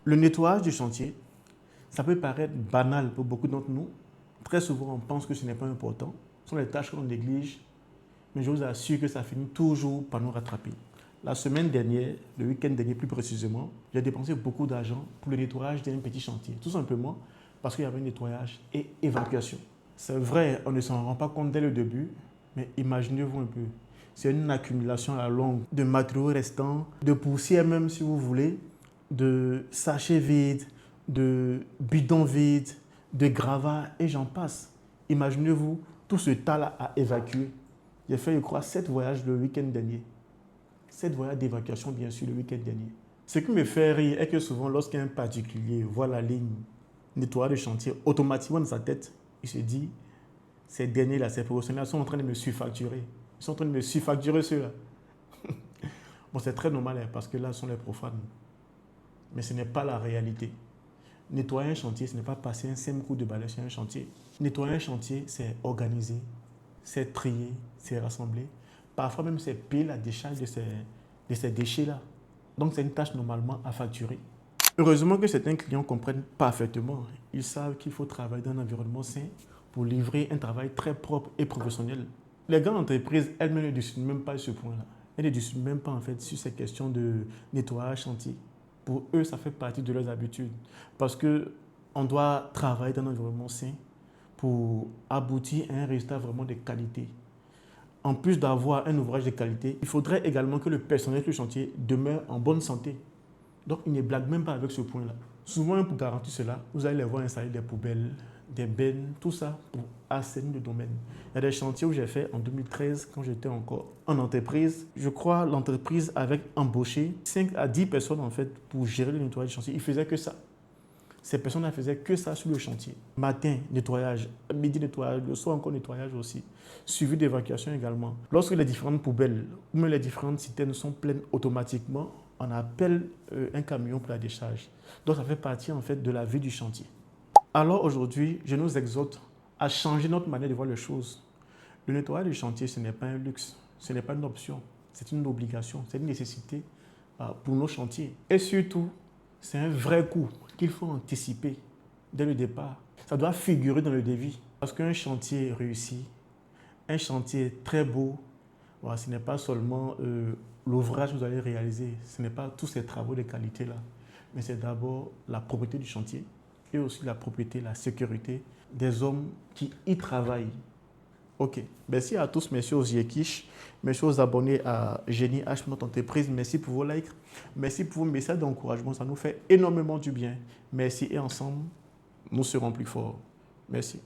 Le nettoyage du chantier, ça peut paraître banal pour beaucoup d'entre nous. Très souvent, on pense que ce n'est pas important. Ce sont les tâches qu'on néglige, mais je vous assure que ça finit toujours par nous rattraper. La semaine dernière, le week-end dernier plus précisément, j'ai dépensé beaucoup d'argent pour le nettoyage d'un petit chantier. Tout simplement parce qu'il y avait un nettoyage et évacuation. C'est vrai, on ne s'en rend pas compte dès le début, mais imaginez-vous un peu. C'est une accumulation à la longue de matériaux restants, de poussière même si vous voulez, de sachets vides, de bidons vides, de gravats et j'en passe. Imaginez-vous tout ce tas-là à évacuer. J'ai fait, je crois, 7 voyages le week-end dernier. 7 voyages d'évacuation, bien sûr, le week-end dernier. Ce qui me fait rire est que souvent, lorsqu'un particulier voit la ligne nettoyage de chantier, automatiquement dans sa tête, il se dit, ces derniers-là, ces professionnels sont en train de me surfacturer. Ils sont en train de me surfacturer ceux-là. Bon, c'est très normal hein, parce que là, ce sont les profanes. Mais ce n'est pas la réalité. Nettoyer un chantier, ce n'est pas passer un simple coup de balai sur un chantier. Nettoyer un chantier, c'est organiser, c'est trier, c'est rassembler. Parfois même, c'est payer la décharge de ces déchets-là. Donc, c'est une tâche normalement à facturer. Heureusement que certains clients comprennent parfaitement. Ils savent qu'il faut travailler dans un environnement sain pour livrer un travail très propre et professionnel. Les grandes entreprises, elles-mêmes ne discutent même pas sur ce point-là. Elles ne discutent même pas en fait sur ces questions de nettoyage chantier. Pour eux, ça fait partie de leurs habitudes. Parce qu'on doit travailler dans un environnement sain pour aboutir à un résultat vraiment de qualité. En plus d'avoir un ouvrage de qualité, il faudrait également que le personnel du chantier demeure en bonne santé. Donc, ils ne blaguent même pas avec ce point-là. Souvent, pour garantir cela, vous allez les voir installer des poubelles, des bennes, tout ça pour assainir le domaine. Il y a des chantiers où j'ai fait en 2013, quand j'étais encore en entreprise. Je crois l'entreprise avait embauché 5 à 10 personnes en fait pour gérer le nettoyage du chantier. Ils faisaient que ça. Ces personnes ne faisaient que ça sur le chantier. Matin, nettoyage. Midi, nettoyage. Le soir, encore nettoyage aussi. Suivi d'évacuation également. Lorsque les différentes poubelles ou même les différentes citernes sont pleines automatiquement, on appelle un camion pour la décharge. Donc, ça fait partie en fait de la vie du chantier. Alors aujourd'hui, je nous exhorte à changer notre manière de voir les choses. Le nettoyage du chantier, ce n'est pas un luxe, ce n'est pas une option, c'est une obligation, c'est une nécessité pour nos chantiers. Et surtout, c'est un vrai coût qu'il faut anticiper dès le départ. Ça doit figurer dans le devis. Parce qu'un chantier réussi, un chantier très beau, voilà, ce n'est pas seulement l'ouvrage que vous allez réaliser, ce n'est pas tous ces travaux de qualité-là, mais c'est d'abord la propriété du chantier et aussi la propriété, la sécurité des hommes qui y travaillent. Ok, merci à tous, merci aux Yekish, merci aux abonnés à Génie H, notre entreprise, merci pour vos likes, merci pour vos messages d'encouragement, ça nous fait énormément du bien. Merci et ensemble, nous serons plus forts. Merci.